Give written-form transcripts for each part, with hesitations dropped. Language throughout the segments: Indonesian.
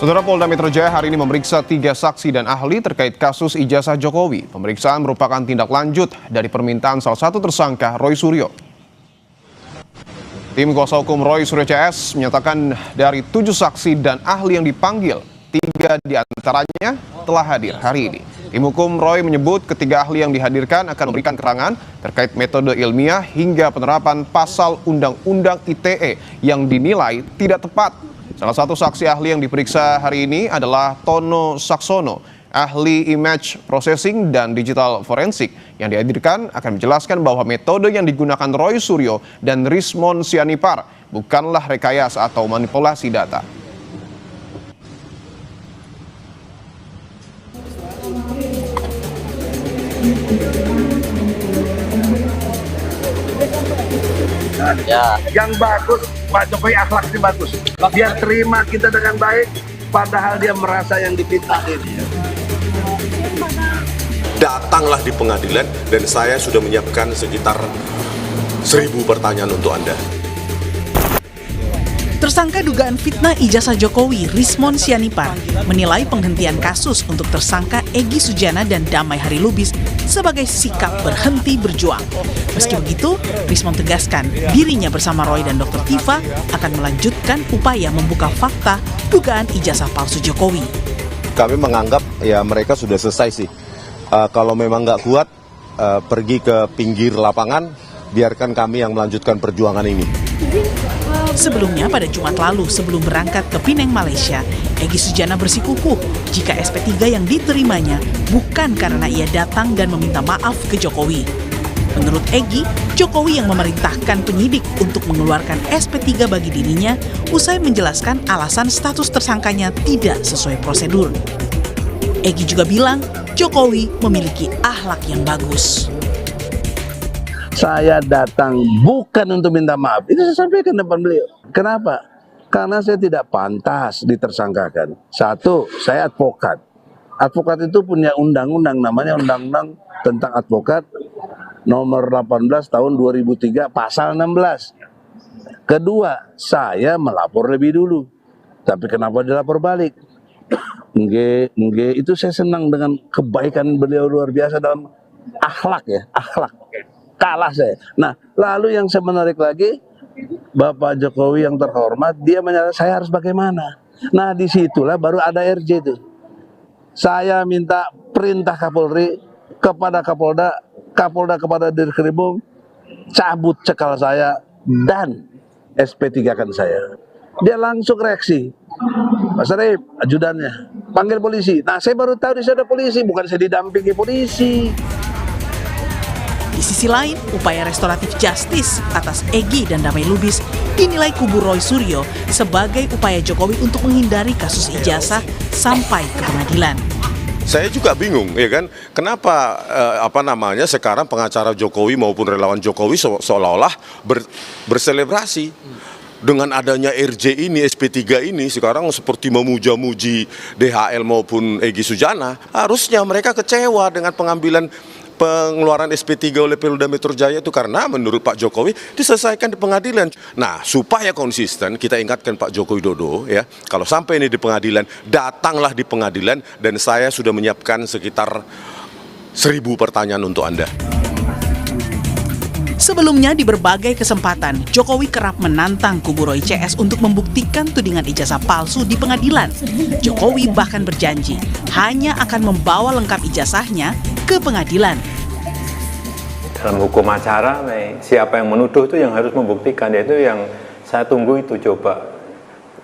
Saudara, Polda Metro Jaya hari ini memeriksa 3 saksi dan ahli terkait kasus ijazah Jokowi. Pemeriksaan merupakan tindak lanjut dari permintaan salah satu tersangka, Roy Suryo. Tim kuasa hukum Roy Suryo CS menyatakan dari 7 saksi dan ahli yang dipanggil, 3 diantaranya telah hadir hari ini. Tim hukum Roy menyebut ketiga ahli yang dihadirkan akan memberikan keterangan terkait metode ilmiah hingga penerapan pasal Undang-Undang ITE yang dinilai tidak tepat. Salah satu saksi ahli yang diperiksa hari ini adalah Tono Saksono, ahli image processing dan digital forensik. Yang dihadirkan akan menjelaskan bahwa metode yang digunakan Roy Suryo dan Rismon Sianipar bukanlah rekayasa atau manipulasi data. Ya. Yang bagus, Pak Jokowi akhlaknya bagus. Dia terima kita dengan baik, padahal dia merasa yang dipintain. Datanglah di pengadilan dan saya sudah menyiapkan sekitar 1000 pertanyaan untuk Anda. Tersangka dugaan fitnah ijazah Jokowi, Rismon Sianipar, menilai penghentian kasus untuk tersangka Egy Sujana dan Damai Hari Lubis sebagai sikap berhenti berjuang. Meski begitu, Rismon tegaskan dirinya bersama Roy dan Dr. Tifa akan melanjutkan upaya membuka fakta dugaan ijazah palsu Jokowi. Kami menganggap ya mereka sudah selesai sih. Kalau memang nggak kuat, pergi ke pinggir lapangan, biarkan kami yang melanjutkan perjuangan ini. Sebelumnya pada Jumat lalu sebelum berangkat ke Penang, Malaysia, Egy Sujana bersikukuh jika SP3 yang diterimanya bukan karena ia datang dan meminta maaf ke Jokowi. Menurut Egy, Jokowi yang memerintahkan penyidik untuk mengeluarkan SP3 bagi dirinya usai menjelaskan alasan status tersangkanya tidak sesuai prosedur. Egy juga bilang Jokowi memiliki akhlak yang bagus. Saya datang bukan untuk minta maaf. Itu saya sampaikan depan beliau. Kenapa? Karena saya tidak pantas ditersangkakan. Satu, saya advokat. Advokat itu punya undang-undang, namanya Undang-Undang tentang Advokat nomor 18 tahun 2003 pasal 16. Kedua, saya melapor lebih dulu. Tapi kenapa dilapor balik? Itu saya senang dengan kebaikan beliau luar biasa dalam akhlak ya, akhlak. Kalah saya. Nah, lalu yang saya menarik lagi, Bapak Jokowi yang terhormat, dia menyatakan saya harus bagaimana. Nah, disitulah baru ada RJ itu. Saya minta perintah Kapolri kepada Kapolda, Kapolda kepada Dirkrimum, cabut cekal saya dan SP3-kan saya. Dia langsung reaksi. Pak Sarip, ajudannya, panggil polisi. Nah, saya baru tahu di sana ada polisi, bukan saya didampingi polisi. Di sisi lain, upaya restoratif justice atas Egy dan Damai Lubis dinilai kubu Roy Suryo sebagai upaya Jokowi untuk menghindari kasus ijazah sampai ke pengadilan. Saya juga bingung, ya kan? Kenapa sekarang pengacara Jokowi maupun relawan Jokowi seolah-olah berselebrasi dengan adanya RJ ini, SP3 ini sekarang seperti memuja-muji DHL maupun Egy Sujana. Harusnya mereka kecewa dengan pengeluaran SP3 oleh Polda Metro Jaya itu karena menurut Pak Jokowi diselesaikan di pengadilan. Nah, supaya konsisten kita ingatkan Pak Joko Widodo ya, kalau sampai ini di pengadilan, datanglah di pengadilan dan saya sudah menyiapkan sekitar 1000 pertanyaan untuk Anda. Sebelumnya di berbagai kesempatan, Jokowi kerap menantang kubu Roy CS untuk membuktikan tudingan ijazah palsu di pengadilan. Jokowi bahkan berjanji hanya akan membawa lengkap ijazahnya ke pengadilan. Dalam hukum acara, siapa yang menuduh itu yang harus membuktikan, yaitu yang saya tunggu itu coba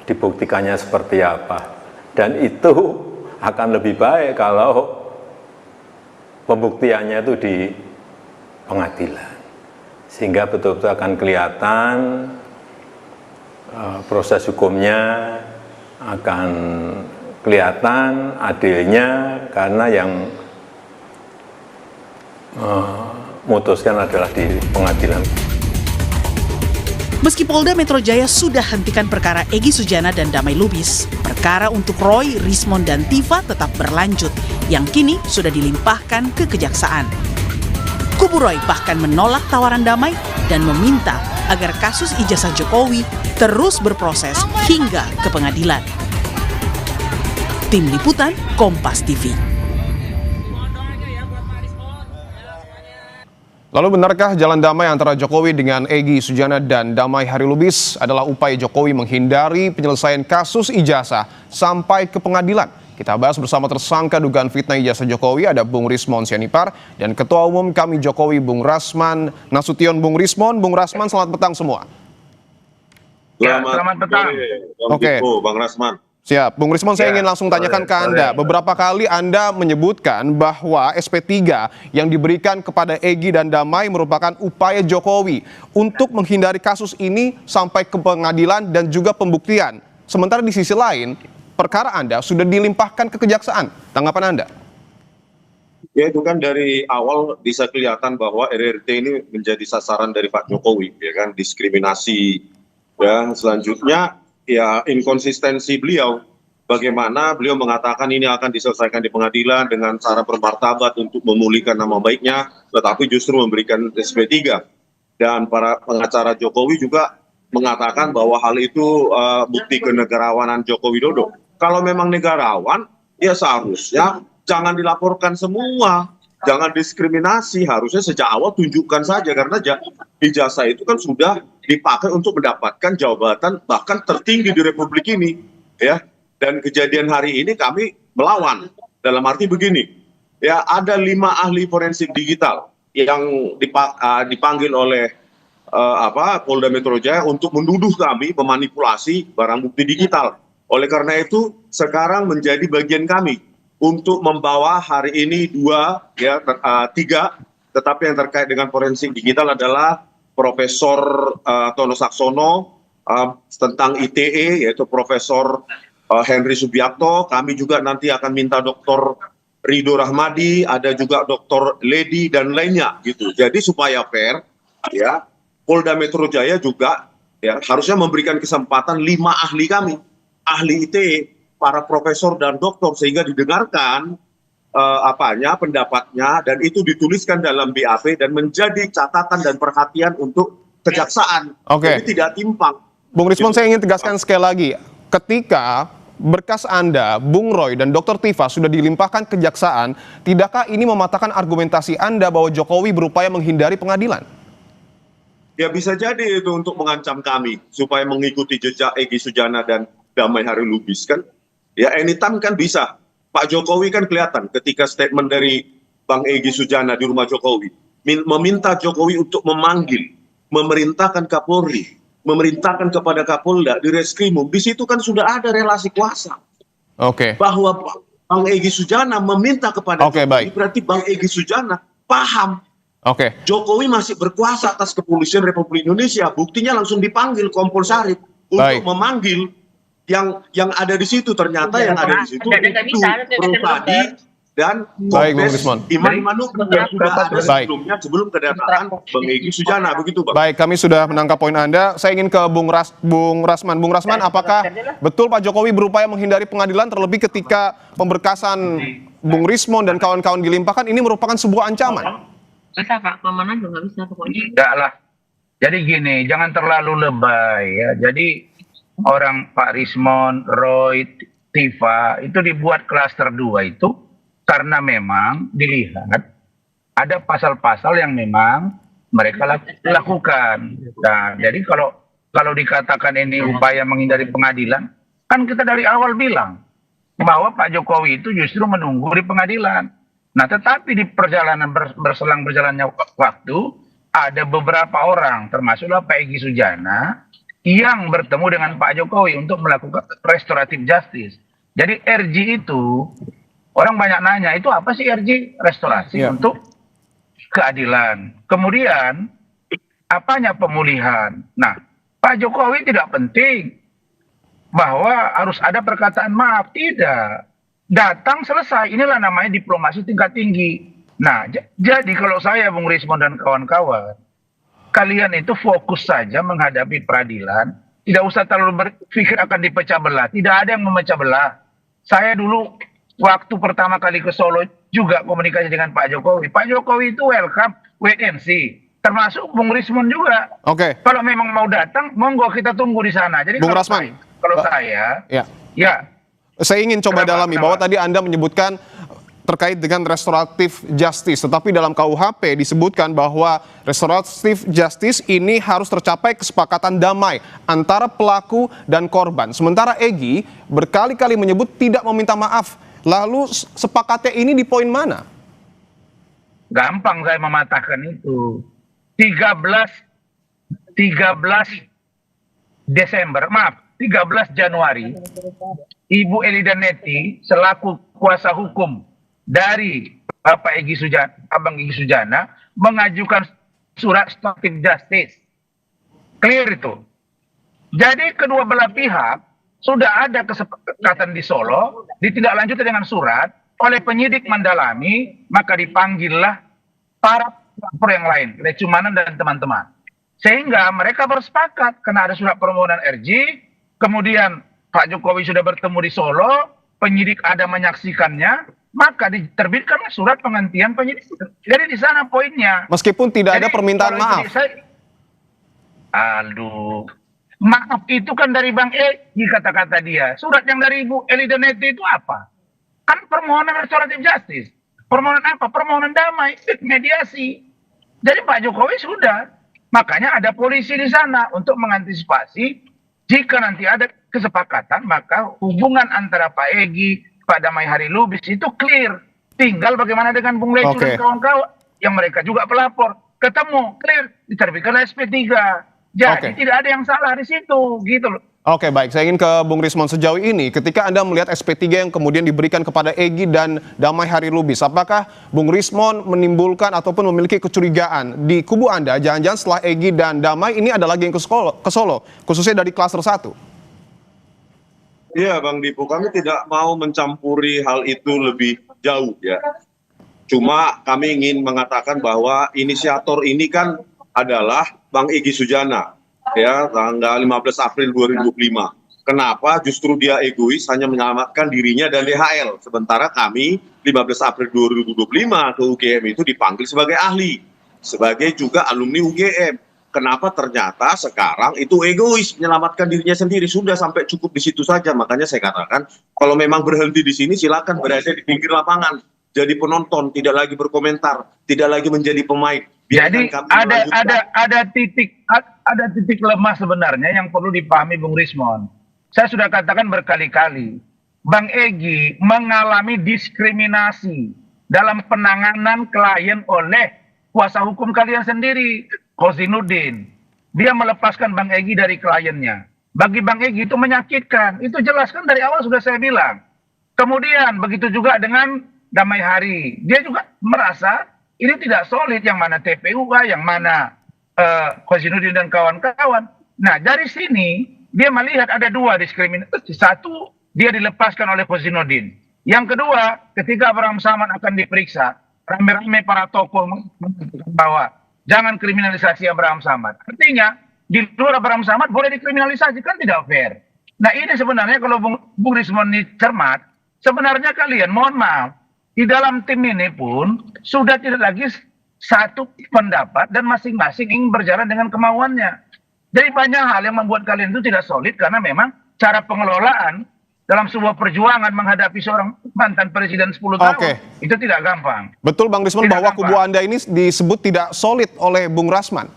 dibuktikannya seperti apa. Dan itu akan lebih baik kalau pembuktiannya itu di pengadilan. Sehingga betul-betul akan kelihatan proses hukumnya, akan kelihatan adilnya, karena yang memutuskan adalah di pengadilan. Meski Polda Metro Jaya sudah hentikan perkara Egy Sujana dan Damai Lubis, perkara untuk Roy, Rismon, dan Tifa tetap berlanjut, yang kini sudah dilimpahkan ke kejaksaan. Kubu Roy bahkan menolak tawaran Damai dan meminta agar kasus ijazah Jokowi terus berproses hingga ke pengadilan. Tim Liputan Kompas TV. Lalu benarkah jalan damai antara Jokowi dengan Egy Sujana dan Damai Harilubis adalah upaya Jokowi menghindari penyelesaian kasus ijazah sampai ke pengadilan? Kita bahas bersama tersangka dugaan fitnah ijazah Jokowi, ada Bung Rismon Sianipar dan Ketua Umum kami Jokowi Bung Rasman Nasution. Bung Rasman, selamat petang semua. Selamat petang. Oke. Bang Rasman. Siap. Bung Rismon, saya ingin langsung tanyakan ke Anda. Beberapa kali Anda menyebutkan bahwa SP3 yang diberikan kepada Egy dan Damai merupakan upaya Jokowi untuk menghindari kasus ini sampai ke pengadilan dan juga pembuktian. Sementara di sisi lain, perkara Anda sudah dilimpahkan ke kejaksaan. Tanggapan Anda? Ya, itu kan dari awal bisa kelihatan bahwa RRT ini menjadi sasaran dari Pak Jokowi, ya kan, diskriminasi. Ya, selanjutnya ya inkonsistensi beliau, bagaimana beliau mengatakan ini akan diselesaikan di pengadilan dengan cara bermartabat untuk memulihkan nama baiknya, tetapi justru memberikan SP3. Dan para pengacara Jokowi juga mengatakan bahwa hal itu bukti kenegarawanan Joko Widodo. Kalau memang negarawan, ya seharusnya jangan dilaporkan semua, jangan diskriminasi, harusnya sejak awal tunjukkan saja, karena ijazah itu kan sudah dipakai untuk mendapatkan jabatan bahkan tertinggi di Republik ini, ya. Dan kejadian hari ini kami melawan, dalam arti begini, ya, ada 5 ahli forensik digital yang dipanggil oleh Polda Metro Jaya untuk menuduh kami memanipulasi barang bukti digital. Oleh karena itu sekarang menjadi bagian kami untuk membawa hari ini 3, tetapi yang terkait dengan forensik digital adalah Profesor Tono Saksono tentang ITE, yaitu Profesor Henry Subiakto. Kami juga nanti akan minta Dr. Ridho Rahmadi, ada juga Dr. Ledi dan lainnya gitu. Jadi supaya fair, ya, Polda Metro Jaya juga ya harusnya memberikan kesempatan 5 ahli kami, ahli ITE, para profesor dan doktor, sehingga didengarkan pendapatnya, dan itu dituliskan dalam BAP dan menjadi catatan dan perhatian untuk kejaksaan. Oke. Jadi tidak timpang. Bung Rismon, saya ingin tegaskan sekali lagi, ketika berkas Anda, Bung Roy dan Dr. Tifa sudah dilimpahkan kejaksaan, tidakkah ini mematahkan argumentasi Anda bahwa Jokowi berupaya menghindari pengadilan? Ya bisa jadi itu untuk mengancam kami supaya mengikuti jejak Egy Sujana dan Damai Harilubis kan. Ya anytime kan bisa. Pak Jokowi kan kelihatan ketika statement dari Bang Egy Sujana di rumah Jokowi, meminta Jokowi untuk memanggil, memerintahkan Kapolri, memerintahkan kepada Kapolda di Reskrimum. Di situ kan sudah ada relasi kuasa. Oke. Bahwa Bang Egy Sujana meminta kepada Jokowi, baik. berarti Bang Egy Sujana paham. Oke. Jokowi masih berkuasa atas kepolisian Republik Indonesia. Buktinya langsung dipanggil Kompol Sarip untuk memanggil yang ada di situ. Ternyata yang ada di situ itu Protadi dan Kombes Iman Manubruk yang sudah ada sebelumnya, sebelum kedatangan Bang Egy Sujana, begitu Bang. Baik, kami sudah menangkap poin Anda. Saya ingin ke Bung Rasman. Bung Rasman, apakah betul Pak Jokowi berupaya menghindari pengadilan, terlebih ketika pemberkasan Bung Rismon dan kawan-kawan dilimpahkan, ini merupakan sebuah ancaman? Bisa Kak, kemana juga nggak bisa pokoknya. Enggak lah. Jadi gini, jangan terlalu lebay ya. Jadi orang Pak Rismon, Roy, Tifa itu dibuat klaster 2 itu karena memang dilihat ada pasal-pasal yang memang mereka lakukan. Nah, jadi kalau dikatakan ini upaya menghindari pengadilan, kan kita dari awal bilang bahwa Pak Jokowi itu justru menunggu di pengadilan. Nah, tetapi di perjalanan berjalannya waktu ada beberapa orang, termasuklah Pak Egy Sujana, yang bertemu dengan Pak Jokowi untuk melakukan restoratif justice. Jadi RJ itu, orang banyak nanya, itu apa sih RJ? Restorasi untuk keadilan. Kemudian, apanya pemulihan? Nah, Pak Jokowi tidak penting bahwa harus ada perkataan maaf. Tidak. Datang selesai. Inilah namanya diplomasi tingkat tinggi. Nah, jadi kalau saya, Bung Rismon dan kawan-kawan, kalian itu fokus saja menghadapi peradilan, tidak usah terlalu berpikir akan dipecah belah. Tidak ada yang memecah belah. Saya dulu waktu pertama kali ke Solo juga komunikasi dengan Pak Jokowi. Pak Jokowi itu welcome, wait and see. Termasuk Bung Rismon juga. Oke. Kalau memang mau datang, monggo kita tunggu di sana. Jadi Bung Rasman, kalau saya, Saya ingin coba dalami bahwa tadi Anda menyebutkan terkait dengan restoratif justice, tetapi dalam KUHP disebutkan bahwa restoratif justice ini harus tercapai kesepakatan damai antara pelaku dan korban. Sementara Egy berkali-kali menyebut tidak meminta maaf. Lalu sepakatnya ini di poin mana? Gampang saya mematahkan itu. 13 Januari, Ibu Elida Neti selaku kuasa hukum dari Bapak Abang Egy Sujana mengajukan surat restoratif justice. Clear itu. Jadi kedua belah pihak sudah ada kesepakatan di Solo, ditindaklanjuti dengan surat oleh penyidik mendalami, maka dipanggillah para pelapor yang lain, Lecumanan dan teman-teman. Sehingga mereka bersepakat karena ada surat permohonan RJ, kemudian Pak Jokowi sudah bertemu di Solo, penyidik ada menyaksikannya, maka diterbitkanlah surat penghentian penyidik. Jadi di sana poinnya. Meskipun tidak ada permintaan maaf. Maaf itu kan dari Bang Egy, kata-kata dia. Surat yang dari Ibu Elida Neti itu apa? Kan permohonan restoratif justice. Permohonan apa? Permohonan damai, mediasi. Jadi Pak Jokowi sudah. Makanya ada polisi di sana untuk mengantisipasi jika nanti ada kesepakatan, maka hubungan antara Pak Egy, Pak Damai Hari Lubis itu clear. Tinggal bagaimana dengan Bung Lecu dan kawan-kawan yang mereka juga pelapor. Ketemu, clear, diterbitkan SP3. Jadi tidak ada yang salah di situ, gitu loh. Oke, baik. Saya ingin ke Bung Rismon. Sejauh ini, ketika Anda melihat SP3 yang kemudian diberikan kepada Egy dan Damai Hari Lubis, apakah Bung Rismon menimbulkan ataupun memiliki kecurigaan di kubu Anda, jangan-jangan setelah Egy dan Damai ini ada lagi yang ke Solo, khususnya dari klaster 1? Iya, Bang Dipu, kami tidak mau mencampuri hal itu lebih jauh ya. Cuma kami ingin mengatakan bahwa inisiator ini kan adalah Bang Egy Sujana. Ya, tanggal 15 April 2005. Kenapa justru dia egois hanya menyelamatkan dirinya dan DHL. Sementara kami 15 April 2025 ke UGM itu dipanggil sebagai ahli. Sebagai juga alumni UGM. Kenapa ternyata sekarang itu egois menyelamatkan dirinya sendiri. Sudah sampai cukup di situ saja. Makanya saya katakan kalau memang berhenti di sini silakan berada di pinggir lapangan. Jadi penonton, tidak lagi berkomentar, tidak lagi menjadi pemain. Jadi ada titik lemah sebenarnya yang perlu dipahami Bung Rismon. Saya sudah katakan berkali-kali, Bang Egy mengalami diskriminasi dalam penanganan klien oleh kuasa hukum kalian sendiri, Kozinuddin. Dia melepaskan Bang Egy dari kliennya. Bagi Bang Egy itu menyakitkan. Itu jelas kan dari awal sudah saya bilang. Kemudian begitu juga dengan Damai Hari. Dia juga merasa ini tidak solid, yang mana TPUA, yang mana Kozinuddin dan kawan-kawan. Nah, dari sini dia melihat ada dua diskriminasi. Satu, dia dilepaskan oleh Kozinuddin. Yang kedua, ketika Abraham Samad akan diperiksa, rame-rame para tokoh mengatakan bahwa jangan kriminalisasi Abraham Samad. Artinya, di luar Abraham Samad boleh dikriminalisasi, kan tidak fair. Nah, ini sebenarnya kalau Bung Rismon ini cermat, sebenarnya kalian, mohon maaf, di dalam tim ini pun sudah tidak lagi satu pendapat dan masing-masing ingin berjalan dengan kemauannya. Jadi banyak hal yang membuat kalian itu tidak solid karena memang cara pengelolaan dalam sebuah perjuangan menghadapi seorang mantan presiden 10 tahun itu tidak gampang. Betul Bang Rismon bahwa kubu Anda ini disebut tidak solid oleh Bung Rasman.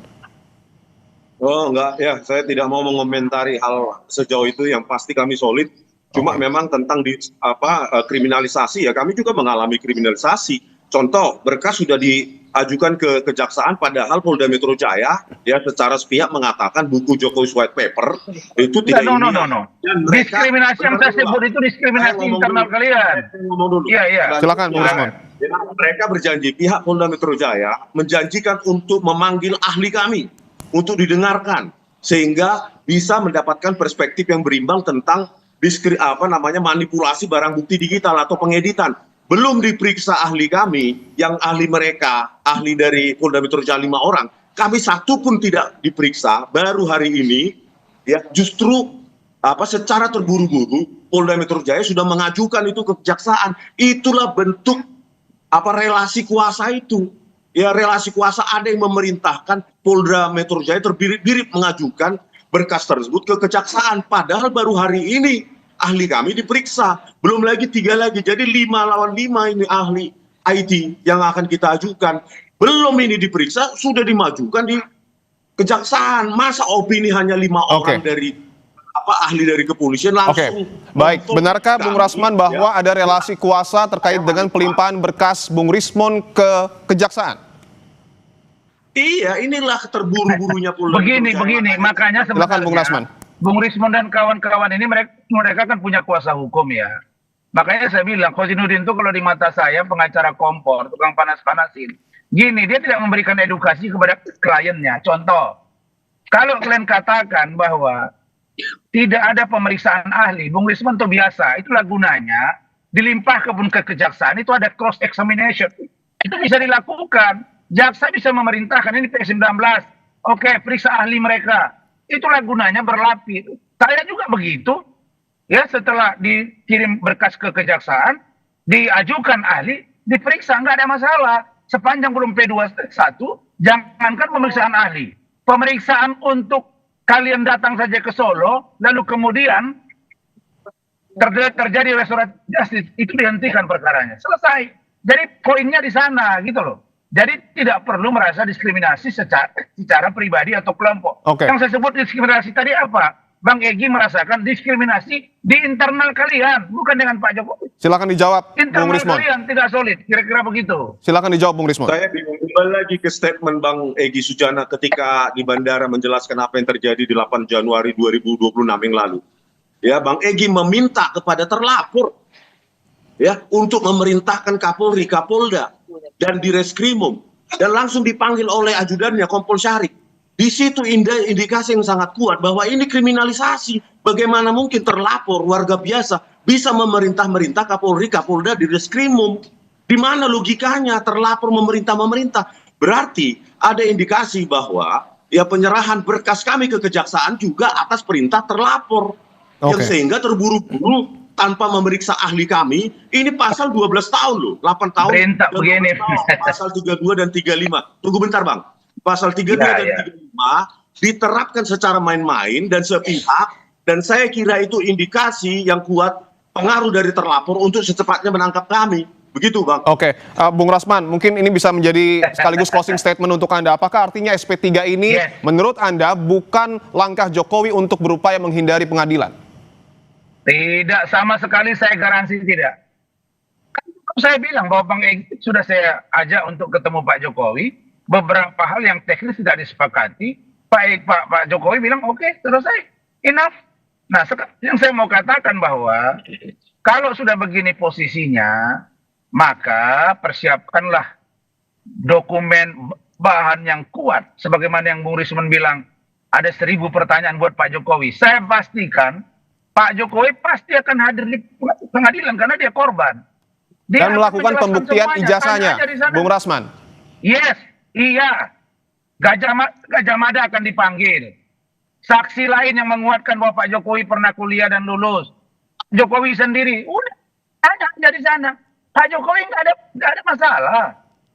Oh enggak, ya saya tidak mau mengomentari hal sejauh itu, yang pasti kami solid. Cuma memang tentang kriminalisasi ya, kami juga mengalami kriminalisasi. Contoh, berkas sudah diajukan ke kejaksaan, padahal Polda Metro Jaya ya secara sepihak mengatakan buku Jokowi's White Paper itu tidak No. Diskriminasi yang saya sebut itu diskriminasi internal kalian. Iya. Silakan Bung Rismon. Mereka berjanji, pihak Polda Metro Jaya menjanjikan untuk memanggil ahli kami untuk didengarkan sehingga bisa mendapatkan perspektif yang berimbang tentang manipulasi barang bukti digital atau pengeditan. Belum diperiksa ahli kami, yang ahli mereka, ahli dari Polda Metro Jaya 5 orang, kami satu pun tidak diperiksa. Baru hari ini, ya justru secara terburu-buru Polda Metro Jaya sudah mengajukan itu ke kejaksaan. Itulah bentuk relasi kuasa itu. Ya, relasi kuasa, ada yang memerintahkan Polda Metro Jaya terbirit-birit mengajukan berkas tersebut ke kejaksaan. Padahal baru hari ini ahli kami diperiksa. Belum lagi 3 lagi. Jadi 5 lawan 5 ini ahli IT yang akan kita ajukan. Belum ini diperiksa, sudah dimajukan di kejaksaan. Masa opini hanya 5 orang dari ahli dari kepolisian langsung. Baik, benarkah Bung Rasman bahwa ada relasi kuasa terkait dengan pelimpahan berkas Bung Rismon ke kejaksaan? Iya, inilah terburu-burunya pula. Begini, makanya Silakan Bung Rasman. Bung Rismon dan kawan-kawan ini mereka kan punya kuasa hukum ya. Makanya saya bilang, Khosinuddin itu kalau di mata saya pengacara kompor, tukang panas-panasin. Gini, dia tidak memberikan edukasi kepada kliennya. Contoh, kalau kalian katakan bahwa tidak ada pemeriksaan ahli, Bung Rismon itu biasa, itulah gunanya dilimpah ke kejaksaan, itu ada cross examination. Itu bisa dilakukan. Jaksa bisa memerintahkan ini P19. Oke, periksa ahli mereka. Itulah gunanya berlapis. Saya juga begitu. Ya, setelah dikirim berkas ke kejaksaan, diajukan ahli, diperiksa, nggak ada masalah. Sepanjang belum P21, jangankan pemeriksaan ahli. Pemeriksaan untuk kalian datang saja ke Solo, lalu kemudian terjadi restoratif justice, itu dihentikan perkaranya. Selesai. Jadi poinnya di sana gitu loh. Jadi tidak perlu merasa diskriminasi secara pribadi atau kelompok. Yang saya sebut diskriminasi tadi apa? Bang Egy merasakan diskriminasi di internal kalian, bukan dengan Pak Jokowi. Silakan dijawab, Bung Rismon. Internal kalian tidak solid, kira-kira begitu. Silakan dijawab, Bung Rismon. Saya bingung kembali lagi ke statement Bang Egy Sujana ketika di bandara menjelaskan apa yang terjadi di 8 Januari 2026 yang lalu. Ya, Bang Egy meminta kepada terlapor ya untuk memerintahkan Kapolri, Kapolda dan Direskrimum dan langsung dipanggil oleh ajudannya Kompol Syarif. Di situ indikasi yang sangat kuat bahwa ini kriminalisasi. Bagaimana mungkin terlapor warga biasa bisa memerintah Kapolri, Kapolda, Direskrimum? Di mana logikanya terlapor memerintah? Berarti ada indikasi bahwa ya penyerahan berkas kami ke kejaksaan juga atas perintah terlapor. Yang sehingga terburu-buru tanpa memeriksa ahli kami, ini pasal 12 tahun loh, 8 tahun. Perintah begini. Pasal 32 dan 35. Tunggu bentar Bang. Pasal 32 dan 35 diterapkan secara main-main dan sepihak, dan saya kira itu indikasi yang kuat pengaruh dari terlapor untuk secepatnya menangkap kami. Begitu Bang. Bung Rasman, mungkin ini bisa menjadi sekaligus closing statement untuk Anda. Apakah artinya SP3 ini menurut Anda bukan langkah Jokowi untuk berupaya menghindari pengadilan? Tidak, sama sekali saya garansi tidak. Saya bilang bahwa Bang Egy sudah saya ajak untuk ketemu Pak Jokowi. Beberapa hal yang teknis tidak disepakati. Pak Jokowi bilang oke, selesai, enough. Nah, yang saya mau katakan bahwa kalau sudah begini posisinya, maka persiapkanlah dokumen bahan yang kuat. Sebagaimana yang Bung Rismon bilang, ada 1000 pertanyaan buat Pak Jokowi. Saya pastikan Pak Jokowi pasti akan hadir di pengadilan karena dia korban. Dan melakukan pembuktian ijazahnya, Bung Rasman. Yes, iya. Gajah Mada akan dipanggil. Saksi lain yang menguatkan bahwa Pak Jokowi pernah kuliah dan lulus. Jokowi sendiri, udah ada di sana. Pak Jokowi nggak ada masalah.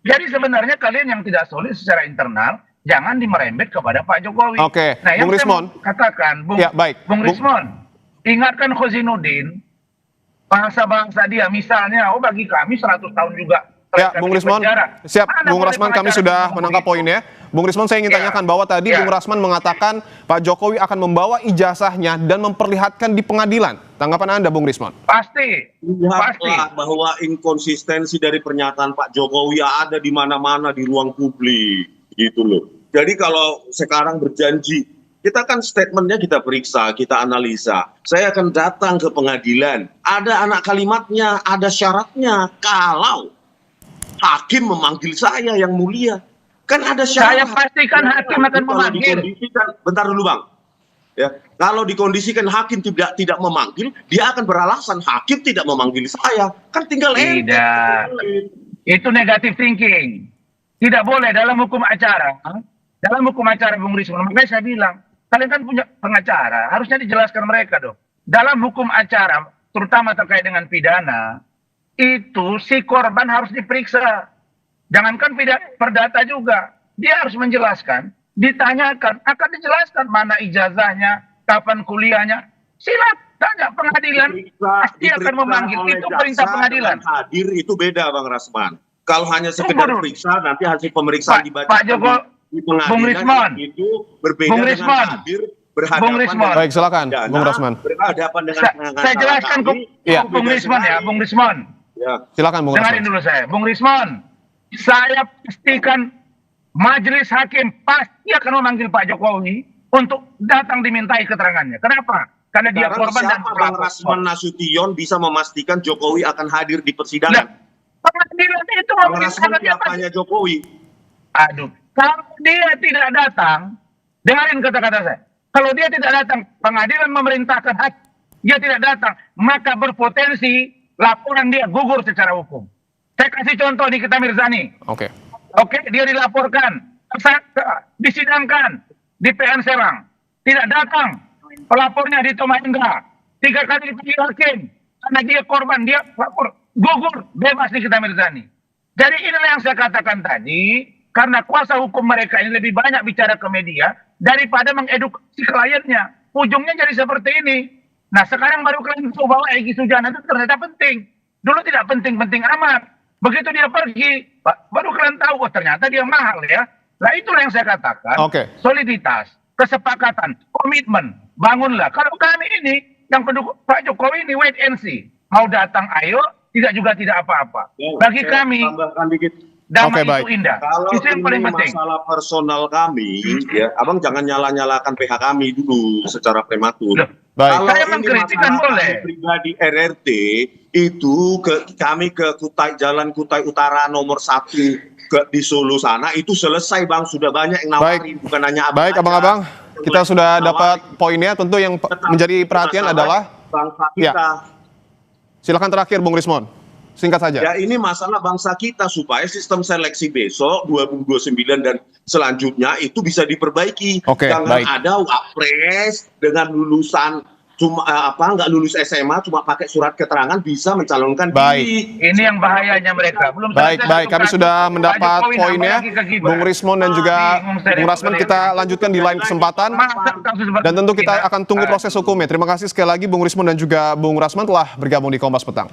Jadi sebenarnya kalian yang tidak solid secara internal, jangan dimerembet kepada Pak Jokowi. Nah, yang Bung Rismon, saya katakan, Bung Rismon, ingatkan Khosinuddin, bangsa-bangsa dia, misalnya, bagi kami 100 tahun juga. Ya, Bung Rismon, siap. Bung Rasman, kami sudah menangkap poinnya. Bung Rismon, saya ingin tanyakan bahwa tadi Bung Rasman mengatakan Pak Jokowi akan membawa ijazahnya dan memperlihatkan di pengadilan. Tanggapan Anda, Bung Rismon? Pasti. Bahwa inkonsistensi dari pernyataan Pak Jokowi ada di mana-mana di ruang publik, gitu loh. Jadi kalau sekarang berjanji, kita kan statementnya kita periksa, kita analisa. Saya akan datang ke pengadilan. Ada anak kalimatnya, ada syaratnya. Kalau hakim memanggil saya yang mulia, kan ada syarat. Saya pastikan hakim akan memanggil. Bentar dulu Bang. Ya, kalau dikondisikan hakim tidak memanggil, dia akan beralasan hakim tidak memanggil saya. Kan tinggal tidak. Itu negative thinking. Tidak boleh dalam hukum acara. Dalam hukum acara Bung Rismon, makanya saya bilang, kalian kan punya pengacara, harusnya dijelaskan mereka dong. Dalam hukum acara, terutama terkait dengan pidana, itu si korban harus diperiksa. Jangankan perdata juga. Dia harus menjelaskan, ditanyakan, akan dijelaskan mana ijazahnya, kapan kuliahnya. Silat. Tanya pengadilan pasti akan memanggil, oleh itu jaksa perintah pengadilan. dengan hadir itu beda, Bang Rasman. Kalau hanya sekedar Tunggu dulu. periksa, nanti hasil pemeriksaan Pak dibacakan Joko, di pengadilan Bung Rismon. itu berbeda Bung dengan Rismon. hadir Bung berhadapan Rismon. Baik, silakan, Bung Rasman. Berhadapan dengan Saya jelaskan ke Iya. Bung Rismon ya, Bung Rismon. Ya. Silakan Bung Dengarin Rasman. dulu saya, Bung Rismon. Saya pastikan majelis hakim pasti akan memanggil Pak Jokowi untuk datang dimintai keterangannya. Kenapa? Karena dia Sekarang korban dan siapa Bang Rasman Nasution bisa memastikan Jokowi akan hadir di persidangan? Pengadilan itu Bang Rasman memerintahkan dia pasti. siapanya Jokowi? Aduh, kalau dia tidak datang, dengarin kata-kata saya. Kalau dia tidak datang, pengadilan memerintahkan hakim, dia tidak datang, maka berpotensi laporan dia gugur secara hukum. Saya kasih contoh nih kita Mirzani. Oke. Oke, dia dilaporkan, disidangkan di PN Serang, tidak datang, pelapornya di Tomahendra, 3 kali dipanggil hakim, karena dia korban, dia lapor, gugur, bebas nih kita Mirzani. Jadi inilah yang saya katakan tadi, karena kuasa hukum mereka ini lebih banyak bicara ke media daripada mengedukasi kliennya. Ujungnya jadi seperti ini. Nah sekarang baru kalian tahu bahwa Egy Sujana itu ternyata penting. Dulu tidak penting-penting amat. Begitu dia pergi, baru kalian tahu, oh ternyata dia mahal ya. Nah itulah yang saya katakan, soliditas, kesepakatan, komitmen, bangunlah. Kalau kami ini, yang pendukung Pak Jokowi ini wait and see. Mau datang ayo, tidak juga tidak apa-apa. Bagi kami, tambahkan dikit. damai itu indah. Kalau Itu yang paling ini penting. masalah personal kami, ya, abang jangan nyala-nyalakan PH kami dulu secara prematur. Baik. Kalau Saya ini mengkritik kan masalah boleh. kami pribadi RRT itu kami ke Jalan Kutai Utara nomor 1 di Solo sana itu selesai bang, sudah banyak yang nawarin, bukan hanya abang. Baik, abang-abang, kita sudah dapat poinnya. Tentu yang menjadi perhatian adalah bangsa kita. Ya. Silakan terakhir, Bung Rismon. Singkat saja. Ya ini masalah bangsa kita supaya sistem seleksi besok 2029 dan selanjutnya itu bisa diperbaiki. Oke, Jangan baik. ada wapres dengan lulusan cuma nggak lulus SMA cuma pakai surat keterangan bisa mencalonkan Baik. diri. Ini yang bahayanya mereka. Belum Baik, selesai baik. satu Kami kasus. sudah Pak mendapat Jokowi nambah poinnya. lagi ke Gibran. Bung Rismon dan juga Bung Rasman, kita lanjutkan di lain kesempatan. Dan tentu kita akan tunggu proses hukumnya. Terima kasih sekali lagi Bung Rismon dan juga Bung Rasman telah bergabung di Kompas Petang.